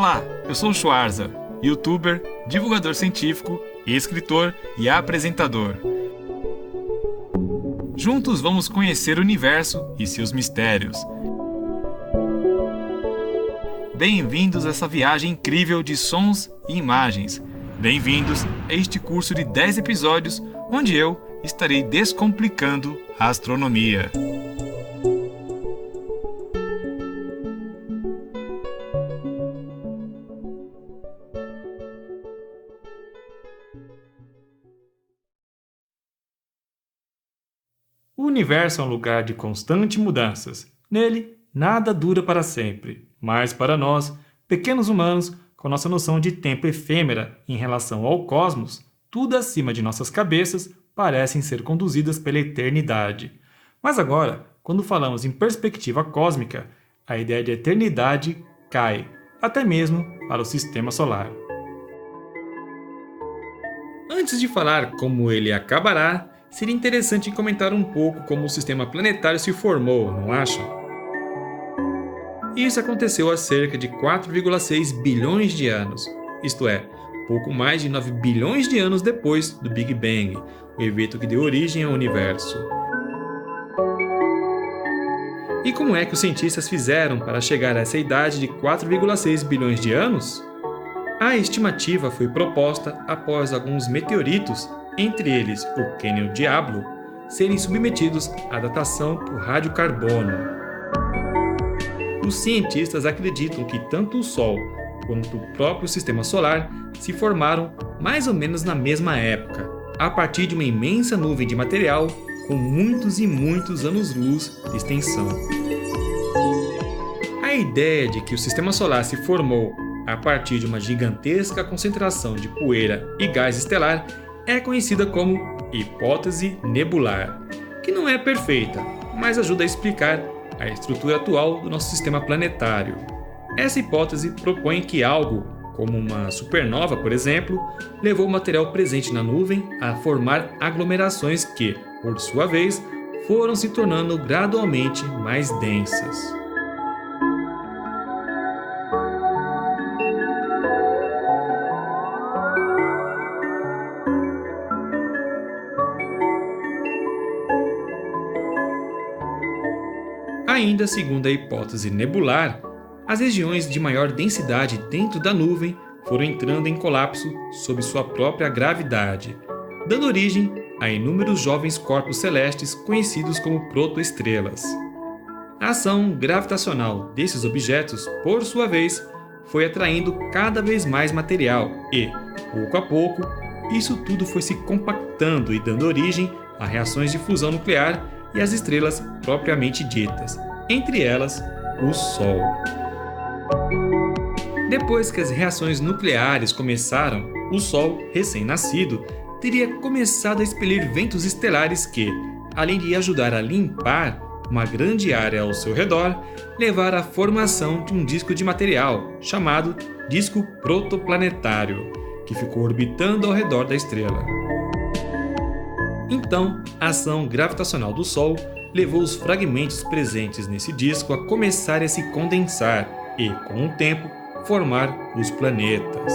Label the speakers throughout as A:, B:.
A: Olá, eu sou o Schwarza, youtuber, divulgador científico, escritor e apresentador. Juntos vamos conhecer o universo e seus mistérios. Bem-vindos a essa viagem incrível de sons e imagens. Bem-vindos a este curso de 10 episódios, onde eu estarei descomplicando a astronomia.
B: O universo é um lugar de constantes mudanças. Nele, nada dura para sempre. Mas para nós, pequenos humanos, com nossa noção de tempo efêmera em relação ao cosmos, tudo acima de nossas cabeças parecem ser conduzidas pela eternidade. Mas agora, quando falamos em perspectiva cósmica, a ideia de eternidade cai, até mesmo para o Sistema Solar. Antes de falar como ele acabará, seria interessante comentar um pouco como o sistema planetário se formou, não acha? Isso aconteceu há cerca de 4,6 bilhões de anos, isto é, pouco mais de 9 bilhões de anos depois do Big Bang, o evento que deu origem ao universo. E como é que os cientistas fizeram para chegar a essa idade de 4,6 bilhões de anos? A estimativa foi proposta após alguns meteoritos, entre eles o Canyon Diablo, serem submetidos à datação por radiocarbono. Os cientistas acreditam que tanto o Sol quanto o próprio Sistema Solar se formaram mais ou menos na mesma época, a partir de uma imensa nuvem de material com muitos e muitos anos-luz de extensão. A ideia de que o Sistema Solar se formou a partir de uma gigantesca concentração de poeira e gás estelar é conhecida como hipótese nebular, que não é perfeita, mas ajuda a explicar a estrutura atual do nosso sistema planetário. Essa hipótese propõe que algo, como uma supernova, por exemplo, levou o material presente na nuvem a formar aglomerações que, por sua vez, foram se tornando gradualmente mais densas. Ainda segundo a hipótese nebular, as regiões de maior densidade dentro da nuvem foram entrando em colapso sob sua própria gravidade, dando origem a inúmeros jovens corpos celestes conhecidos como protoestrelas. A ação gravitacional desses objetos, por sua vez, foi atraindo cada vez mais material e, pouco a pouco, isso tudo foi se compactando e dando origem a reações de fusão nuclear e as estrelas propriamente ditas, entre elas o Sol. Depois que as reações nucleares começaram, o Sol, recém-nascido, teria começado a expelir ventos estelares que, além de ajudar a limpar uma grande área ao seu redor, levaram à formação de um disco de material chamado disco protoplanetário, que ficou orbitando ao redor da estrela. Então, a ação gravitacional do Sol levou os fragmentos presentes nesse disco a começarem a se condensar e, com o tempo, formar os planetas.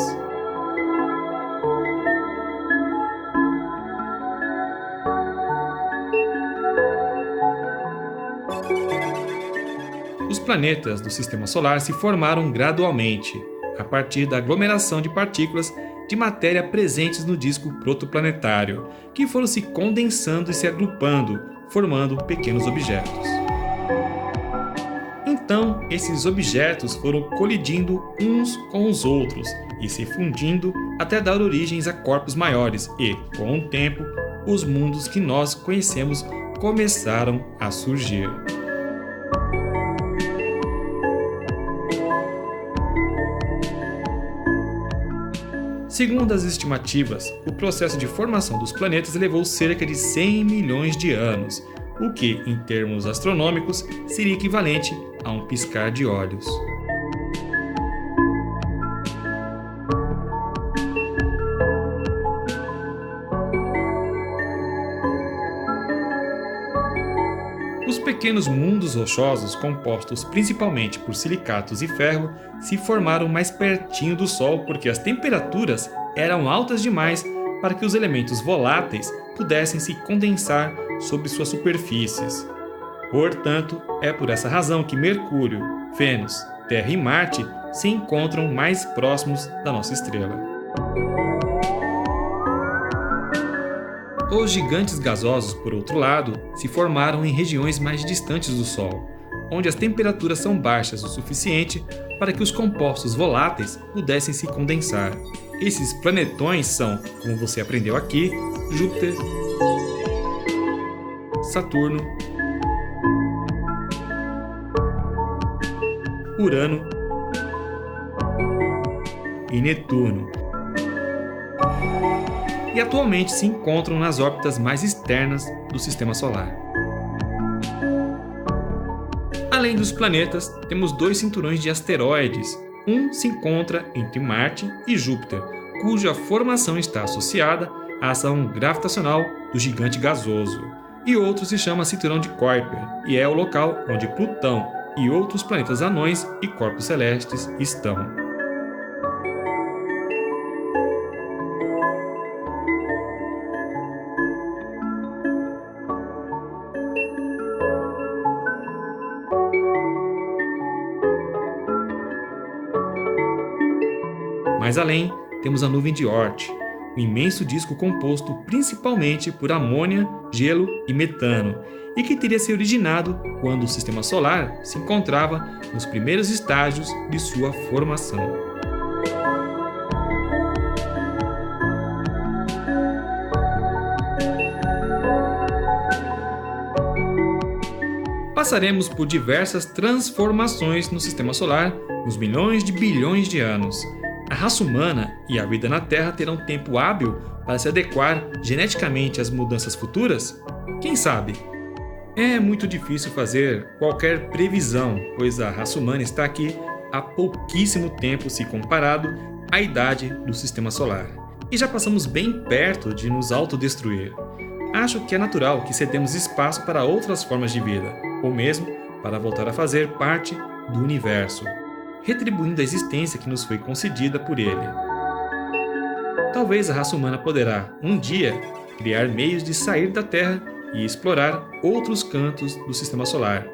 B: Os planetas do Sistema Solar se formaram gradualmente, a partir da aglomeração de partículas de matéria presentes no disco protoplanetário, que foram se condensando e se agrupando, formando pequenos objetos. Então, esses objetos foram colidindo uns com os outros e se fundindo até dar origens a corpos maiores e, com o tempo, os mundos que nós conhecemos começaram a surgir. Segundo as estimativas, o processo de formação dos planetas levou cerca de 100 milhões de anos, o que, em termos astronômicos, seria equivalente a um piscar de olhos. pequenos mundos rochosos, compostos principalmente por silicatos e ferro, se formaram mais pertinho do Sol porque as temperaturas eram altas demais para que os elementos voláteis pudessem se condensar sobre suas superfícies. Portanto, é por essa razão que Mercúrio, Vênus, Terra e Marte se encontram mais próximos da nossa estrela. Os gigantes gasosos, por outro lado, se formaram em regiões mais distantes do Sol, onde as temperaturas são baixas o suficiente para que os compostos voláteis pudessem se condensar. Esses planetões são, como você aprendeu aqui, Júpiter, Saturno, Urano e Netuno. E atualmente se encontram nas órbitas mais externas do Sistema Solar. Além dos planetas, temos 2 cinturões de asteroides. Um se encontra entre Marte e Júpiter, cuja formação está associada à ação gravitacional do gigante gasoso. E outro se chama Cinturão de Kuiper, e é o local onde Plutão e outros planetas anões e corpos celestes estão. Mais além, temos a nuvem de Oort, um imenso disco composto principalmente por amônia, gelo e metano, e que teria se originado quando o Sistema Solar se encontrava nos primeiros estágios de sua formação. Passaremos por diversas transformações no Sistema Solar nos milhões de bilhões de anos. A raça humana e a vida na Terra terão tempo hábil para se adequar geneticamente às mudanças futuras? Quem sabe? É muito difícil fazer qualquer previsão, pois a raça humana está aqui há pouquíssimo tempo se comparado à idade do Sistema Solar. E já passamos bem perto de nos autodestruir. Acho que é natural que cedemos espaço para outras formas de vida, ou mesmo para voltar a fazer parte do universo, retribuindo a existência que nos foi concedida por ele. Talvez a raça humana poderá, um dia, criar meios de sair da Terra e explorar outros cantos do Sistema Solar.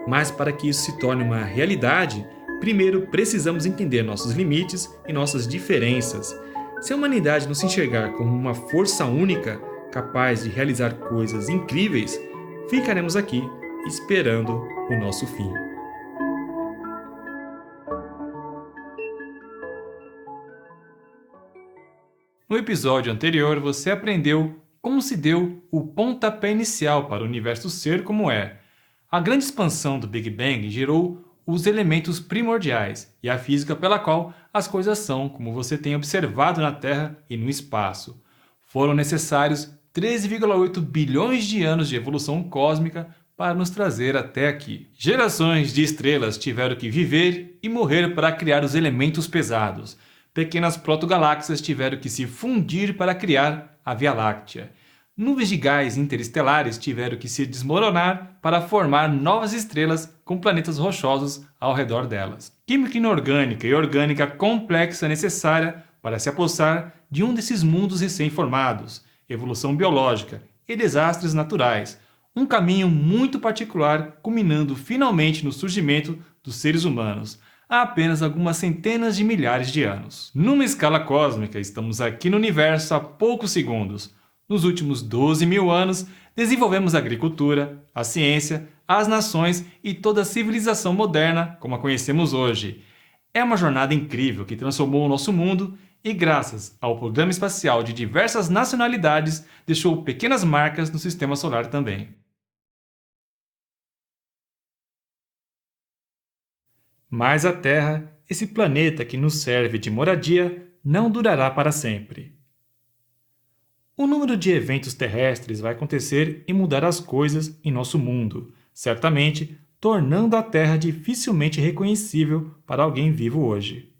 B: Mas para que isso se torne uma realidade, primeiro precisamos entender nossos limites e nossas diferenças. Se a humanidade não se enxergar como uma força única, capaz de realizar coisas incríveis, ficaremos aqui esperando o nosso fim. No episódio anterior, você aprendeu como se deu o pontapé inicial para o universo ser como é. A grande expansão do Big Bang gerou os elementos primordiais e a física pela qual as coisas são como você tem observado na Terra e no espaço. Foram necessários 13,8 bilhões de anos de evolução cósmica para nos trazer até aqui. Gerações de estrelas tiveram que viver e morrer para criar os elementos pesados. Pequenas protogaláxias tiveram que se fundir para criar a Via Láctea. Nuvens de gás interestelares tiveram que se desmoronar para formar novas estrelas com planetas rochosos ao redor delas. Química inorgânica e orgânica complexa necessária para se apossar de um desses mundos recém-formados, evolução biológica e desastres naturais. Um caminho muito particular culminando finalmente no surgimento dos seres humanos, há apenas algumas centenas de milhares de anos. Numa escala cósmica, estamos aqui no universo há poucos segundos. Nos últimos 12 mil anos, desenvolvemos a agricultura, a ciência, as nações e toda a civilização moderna como a conhecemos hoje. É uma jornada incrível que transformou o nosso mundo e, graças ao programa espacial de diversas nacionalidades, deixou pequenas marcas no Sistema Solar também. Mas a Terra, esse planeta que nos serve de moradia, não durará para sempre. O número de eventos terrestres vai acontecer e mudar as coisas em nosso mundo, certamente tornando a Terra dificilmente reconhecível para alguém vivo hoje.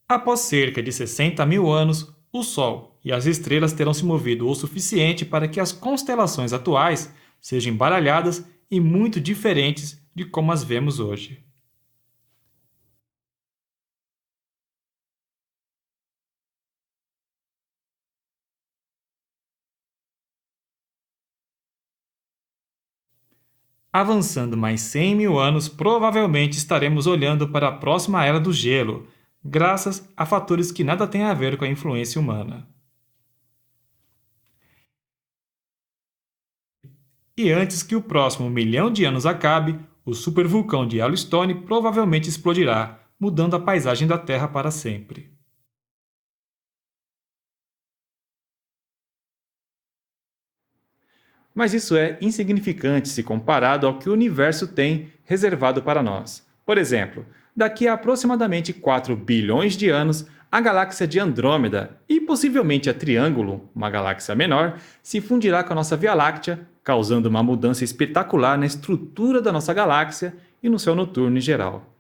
B: Após cerca de 60 mil anos, o Sol e as estrelas terão se movido o suficiente para que as constelações atuais sejam embaralhadas e muito diferentes de como as vemos hoje. Avançando mais 100 mil anos, provavelmente estaremos olhando para a próxima era do gelo, graças a fatores que nada têm a ver com a influência humana. E antes que o próximo milhão de anos acabe, o supervulcão de Yellowstone provavelmente explodirá, mudando a paisagem da Terra para sempre.
A: Mas isso é insignificante se comparado ao que o universo tem reservado para nós. Por exemplo, daqui a aproximadamente 4 bilhões de anos, a galáxia de Andrômeda e possivelmente a Triângulo, uma galáxia menor, se fundirá com a nossa Via Láctea, causando uma mudança espetacular na estrutura da nossa galáxia e no céu noturno em geral.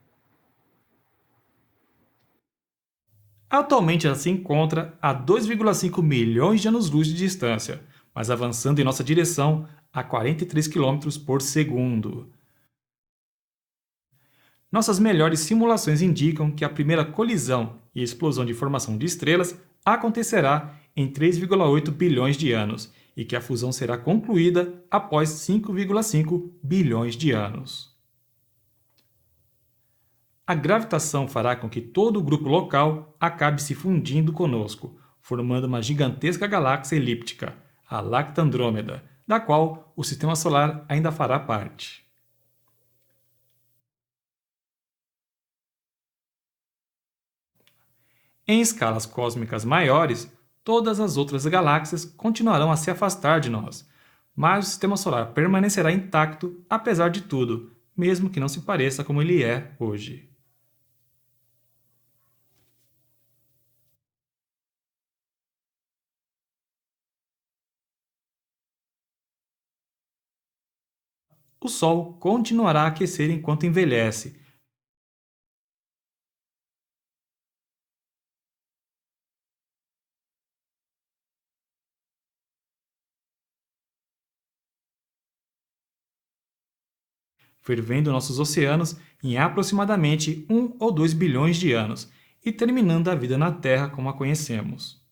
B: Atualmente ela se encontra a 2,5 milhões de anos-luz de distância, mas avançando em nossa direção a 43 km por segundo. Nossas melhores simulações indicam que a primeira colisão e explosão de formação de estrelas acontecerá em 3,8 bilhões de anos e que a fusão será concluída após 5,5 bilhões de anos. A gravitação fará com que todo o grupo local acabe se fundindo conosco, formando uma gigantesca galáxia elíptica, a Lacta Andrômeda, da qual o Sistema Solar ainda fará parte. Em escalas cósmicas maiores, todas as outras galáxias continuarão a se afastar de nós, mas o Sistema Solar permanecerá intacto apesar de tudo, mesmo que não se pareça como ele é hoje. O Sol continuará a aquecer enquanto envelhece, fervendo nossos oceanos em aproximadamente 1 ou 2 bilhões de anos e terminando a vida na Terra como a conhecemos.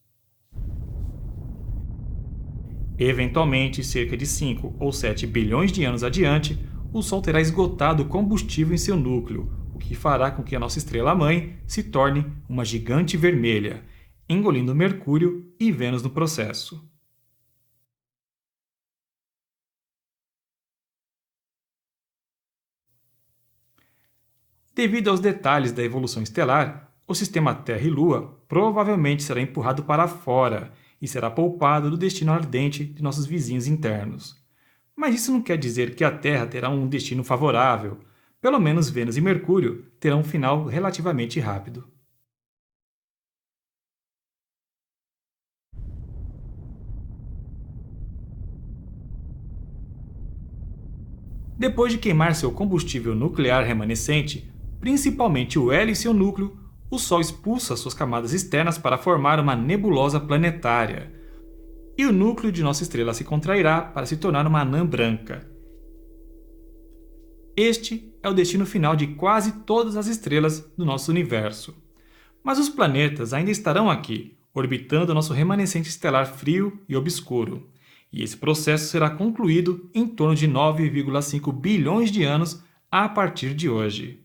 B: Eventualmente, cerca de 5 ou 7 bilhões de anos adiante, o Sol terá esgotado o combustível em seu núcleo, o que fará com que a nossa estrela-mãe se torne uma gigante vermelha, engolindo Mercúrio e Vênus no processo. Devido aos detalhes da evolução estelar, o sistema Terra e Lua provavelmente será empurrado para fora e será poupado do destino ardente de nossos vizinhos internos. Mas isso não quer dizer que a Terra terá um destino favorável. Pelo menos Vênus e Mercúrio terão um final relativamente rápido. Depois de queimar seu combustível nuclear remanescente, principalmente o hélio em seu núcleo, o Sol expulsa suas camadas externas para formar uma nebulosa planetária. E o núcleo de nossa estrela se contrairá para se tornar uma anã branca. Este é o destino final de quase todas as estrelas do nosso universo. Mas os planetas ainda estarão aqui, orbitando nosso remanescente estelar frio e obscuro. E esse processo será concluído em torno de 9,5 bilhões de anos a partir de hoje.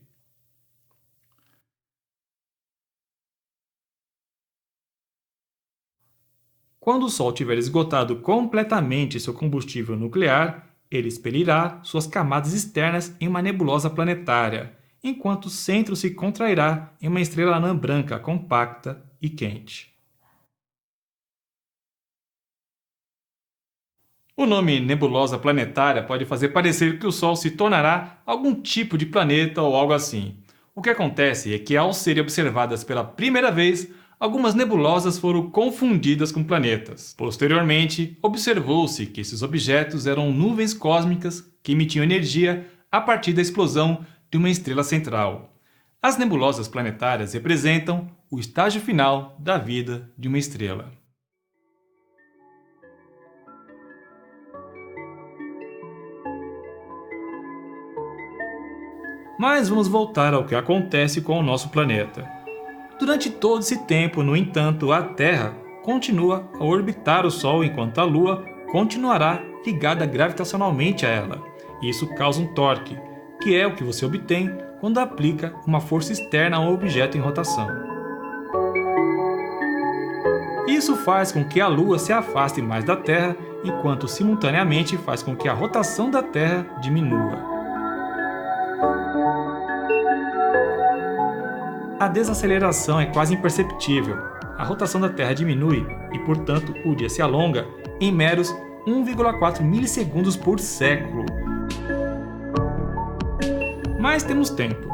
B: Quando o Sol tiver esgotado completamente seu combustível nuclear, ele expelirá suas camadas externas em uma nebulosa planetária, enquanto o centro se contrairá em uma estrela anã branca compacta e quente. O nome nebulosa planetária pode fazer parecer que o Sol se tornará algum tipo de planeta ou algo assim. O que acontece é que, ao serem observadas pela primeira vez, algumas nebulosas foram confundidas com planetas. Posteriormente, observou-se que esses objetos eram nuvens cósmicas que emitiam energia a partir da explosão de uma estrela central. As nebulosas planetárias representam o estágio final da vida de uma estrela. Mas vamos voltar ao que acontece com o nosso planeta. Durante todo esse tempo, no entanto, a Terra continua a orbitar o Sol enquanto a Lua continuará ligada gravitacionalmente a ela. Isso causa um torque, que é o que você obtém quando aplica uma força externa a um objeto em rotação. Isso faz com que a Lua se afaste mais da Terra, enquanto simultaneamente faz com que a rotação da Terra diminua. A desaceleração é quase imperceptível. A rotação da Terra diminui e, portanto, o dia se alonga em meros 1,4 milissegundos por século. Mas temos tempo.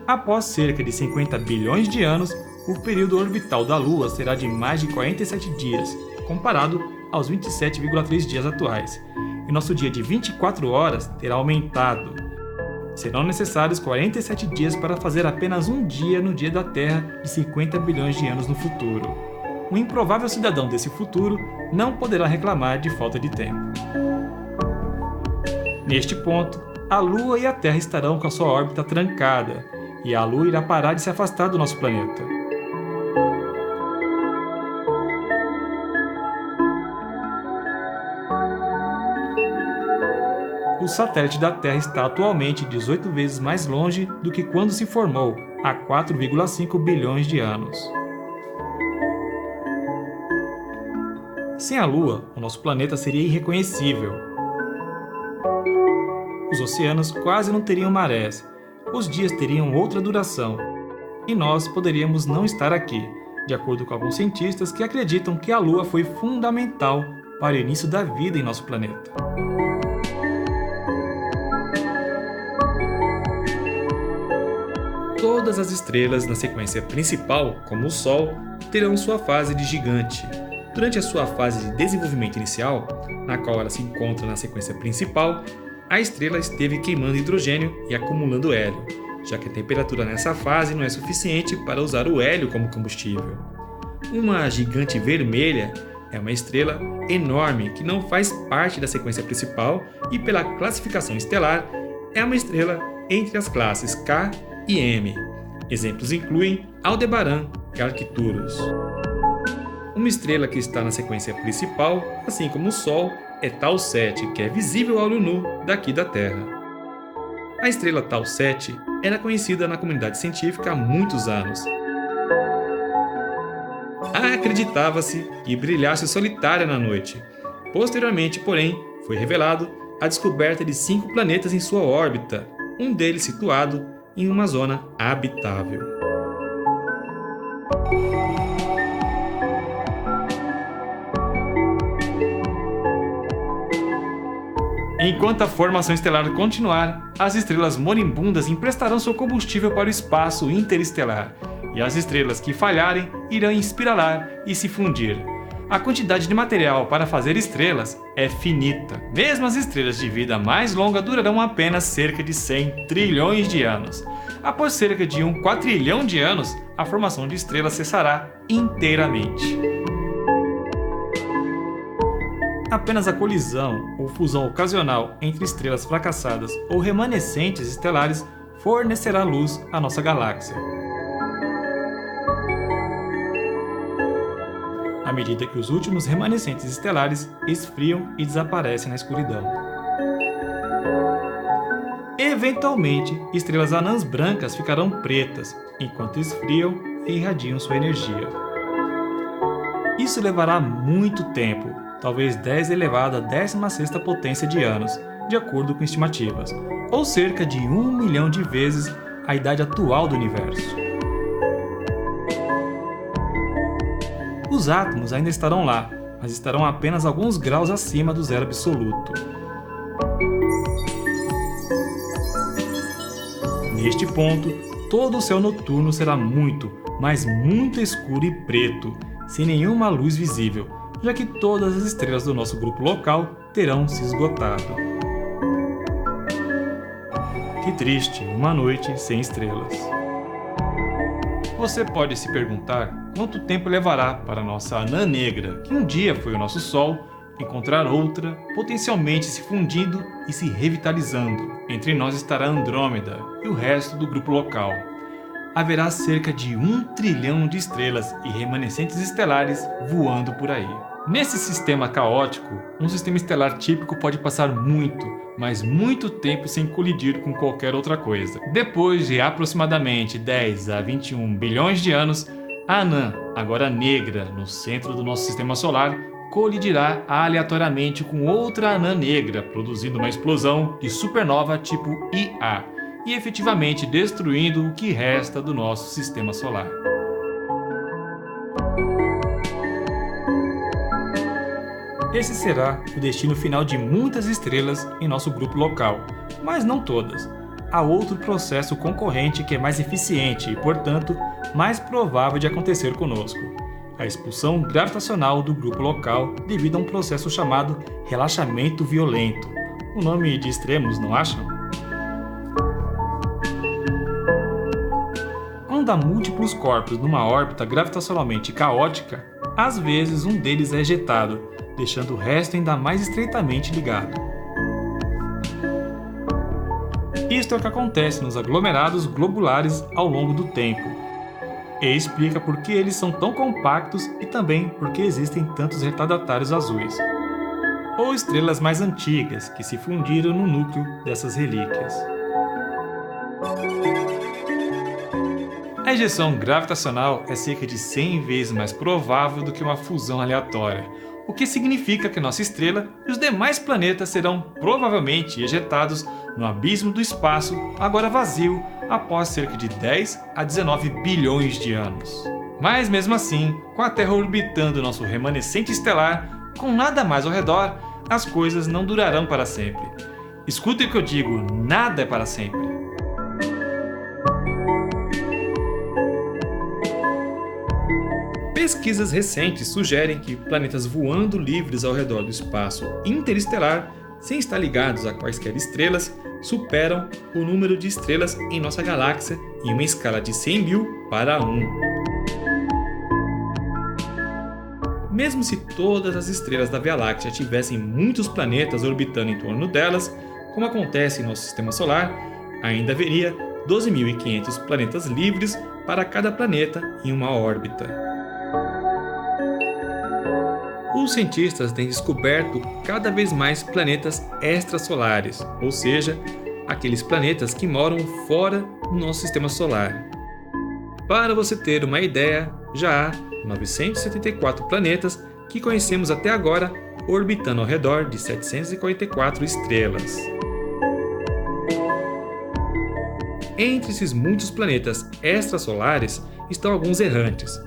B: Após cerca de 50 bilhões de anos, o período orbital da Lua será de mais de 47 dias, comparado aos 27,3 dias atuais, e nosso dia de 24 horas terá aumentado. Serão necessários 47 dias para fazer apenas um dia no dia da Terra de 50 bilhões de anos no futuro. Um improvável cidadão desse futuro não poderá reclamar de falta de tempo. Neste ponto, a Lua e a Terra estarão com a sua órbita trancada, e a Lua irá parar de se afastar do nosso planeta. O satélite da Terra está atualmente 18 vezes mais longe do que quando se formou, há 4,5 bilhões de anos. Sem a Lua, o nosso planeta seria irreconhecível. Os oceanos quase não teriam marés, os dias teriam outra duração, e nós poderíamos não estar aqui, de acordo com alguns cientistas que acreditam que a Lua foi fundamental para o início da vida em nosso planeta. Todas as estrelas na sequência principal, como o Sol, terão sua fase de gigante. Durante a sua fase de desenvolvimento inicial, na qual ela se encontra na sequência principal, a estrela esteve queimando hidrogênio e acumulando hélio, já que a temperatura nessa fase não é suficiente para usar o hélio como combustível. Uma gigante vermelha é uma estrela enorme que não faz parte da sequência principal e, pela classificação estelar, é uma estrela entre as classes K e M. Exemplos incluem Aldebaran e Arcturus. Uma estrela que está na sequência principal, assim como o Sol, é Tau 7, que é visível ao olho nu daqui da Terra. A estrela Tau 7 era conhecida na comunidade científica há muitos anos. Acreditava-se que brilhasse solitária na noite. Posteriormente, porém, foi revelado a descoberta de 5 planetas em sua órbita, um deles situado em uma zona habitável. Enquanto a formação estelar continuar, as estrelas moribundas emprestarão seu combustível para o espaço interestelar, e as estrelas que falharem irão espiralar e se fundir. A quantidade de material para fazer estrelas é finita. Mesmo as estrelas de vida mais longa durarão apenas cerca de 100 trilhões de anos. Após cerca de 1 quatrilhão de anos, a formação de estrelas cessará inteiramente. Apenas a colisão ou fusão ocasional entre estrelas fracassadas ou remanescentes estelares fornecerá luz à nossa galáxia. À medida que os últimos remanescentes estelares esfriam e desaparecem na escuridão. Eventualmente, estrelas anãs brancas ficarão pretas, enquanto esfriam e irradiam sua energia. Isso levará muito tempo, talvez 10 elevado à 16ª potência de anos, de acordo com estimativas, ou cerca de 1 milhão de vezes a idade atual do universo. Os átomos ainda estarão lá, mas estarão apenas alguns graus acima do zero absoluto. Neste ponto, todo o céu noturno será muito, mas muito escuro e preto, sem nenhuma luz visível, já que todas as estrelas do nosso grupo local terão se esgotado. Que triste, uma noite sem estrelas. Você pode se perguntar quanto tempo levará para nossa anã negra, que um dia foi o nosso Sol, encontrar outra, potencialmente se fundindo e se revitalizando. Entre nós estará Andrômeda e o resto do grupo local. Haverá cerca de 1 trilhão de estrelas e remanescentes estelares voando por aí. Nesse sistema caótico, um sistema estelar típico pode passar muito, mas muito tempo sem colidir com qualquer outra coisa. Depois de aproximadamente 10 a 21 bilhões de anos, a anã, agora negra, no centro do nosso sistema solar, colidirá aleatoriamente com outra anã negra, produzindo uma explosão de supernova tipo Ia, e efetivamente destruindo o que resta do nosso sistema solar. Esse será o destino final de muitas estrelas em nosso grupo local, mas não todas. Há outro processo concorrente que é mais eficiente e, portanto, mais provável de acontecer conosco: a expulsão gravitacional do grupo local devido a um processo chamado relaxamento violento. Um nome de extremos, não acham? Quando há múltiplos corpos numa órbita gravitacionalmente caótica, às vezes um deles é ejetado, deixando o resto ainda mais estreitamente ligado. Isto é o que acontece nos aglomerados globulares ao longo do tempo, e explica por que eles são tão compactos e também por que existem tantos retardatários azuis, ou estrelas mais antigas que se fundiram no núcleo dessas relíquias. A ejeção gravitacional é cerca de 100 vezes mais provável do que uma fusão aleatória, o que significa que nossa estrela e os demais planetas serão provavelmente ejetados no abismo do espaço, agora vazio, após cerca de 10 a 19 bilhões de anos. Mas mesmo assim, com a Terra orbitando nosso remanescente estelar, com nada mais ao redor, as coisas não durarão para sempre. Escutem o que eu digo, nada é para sempre. Pesquisas recentes sugerem que planetas voando livres ao redor do espaço interestelar, sem estar ligados a quaisquer estrelas, superam o número de estrelas em nossa galáxia em uma escala de 100 mil para 1. Mesmo se todas as estrelas da Via Láctea tivessem muitos planetas orbitando em torno delas, como acontece em nosso sistema solar, ainda haveria 12.500 planetas livres para cada planeta em uma órbita. Os cientistas têm descoberto cada vez mais planetas extrasolares, ou seja, aqueles planetas que moram fora do nosso sistema solar. Para você ter uma ideia, já há 974 planetas que conhecemos até agora orbitando ao redor de 744 estrelas. Entre esses muitos planetas extrasolares estão alguns errantes.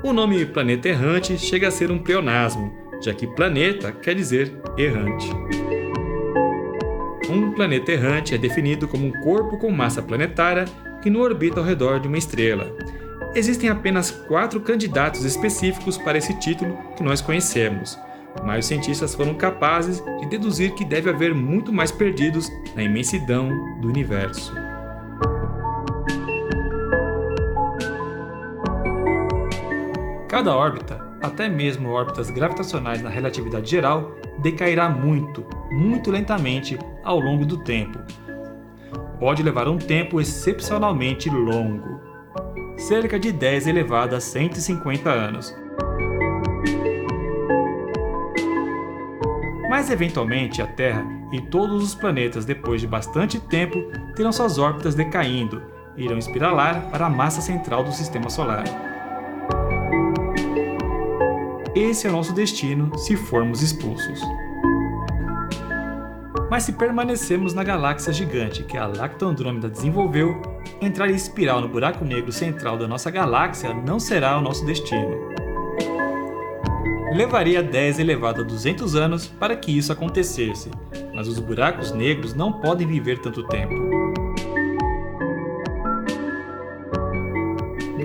B: O nome planeta errante chega a ser um pleonasmo, já que planeta quer dizer errante. Um planeta errante é definido como um corpo com massa planetária que não orbita ao redor de uma estrela. Existem apenas 4 candidatos específicos para esse título que nós conhecemos, mas os cientistas foram capazes de deduzir que deve haver muito mais perdidos na imensidão do universo. Cada órbita, até mesmo órbitas gravitacionais na relatividade geral, decairá muito, muito lentamente ao longo do tempo. Pode levar um tempo excepcionalmente longo, cerca de 10 elevado a 150 anos. Mas eventualmente a Terra e todos os planetas, depois de bastante tempo, terão suas órbitas decaindo e irão espiralar para a massa central do sistema solar. Esse é o nosso destino se formos expulsos. Mas se permanecermos na galáxia gigante que a Lacta Andrômeda desenvolveu, entrar em espiral no buraco negro central da nossa galáxia não será o nosso destino. Levaria 10 elevado a 200 anos para que isso acontecesse, mas os buracos negros não podem viver tanto tempo.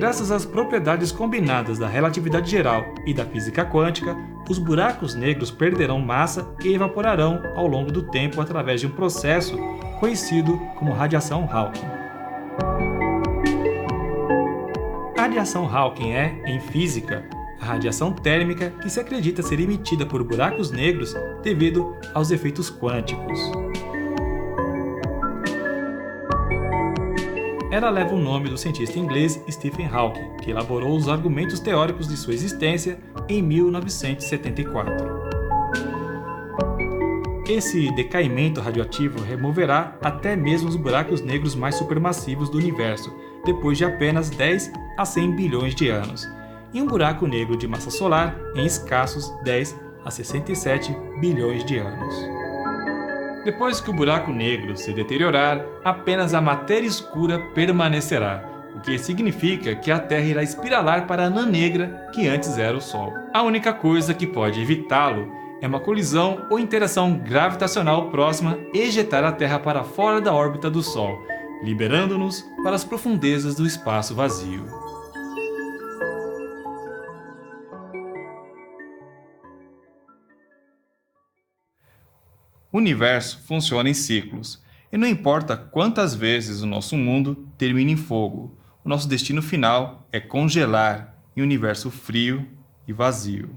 B: Graças às propriedades combinadas da relatividade geral e da física quântica, os buracos negros perderão massa e evaporarão ao longo do tempo através de um processo conhecido como radiação Hawking. A radiação Hawking é, em física, a radiação térmica que se acredita ser emitida por buracos negros devido aos efeitos quânticos. Ela leva o nome do cientista inglês Stephen Hawking, que elaborou os argumentos teóricos de sua existência em 1974. Esse decaimento radioativo removerá até mesmo os buracos negros mais supermassivos do universo, depois de apenas 10 a 100 bilhões de anos, e um buraco negro de massa solar em escassos 10 a 67 bilhões de anos. Depois que o buraco negro se deteriorar, apenas a matéria escura permanecerá, o que significa que a Terra irá espiralar para a anã negra que antes era o Sol. A única coisa que pode evitá-lo é uma colisão ou interação gravitacional próxima ejetar a Terra para fora da órbita do Sol, liberando-nos para as profundezas do espaço vazio. O universo funciona em ciclos, e não importa quantas vezes o nosso mundo termine em fogo, o nosso destino final é congelar em um universo frio e vazio.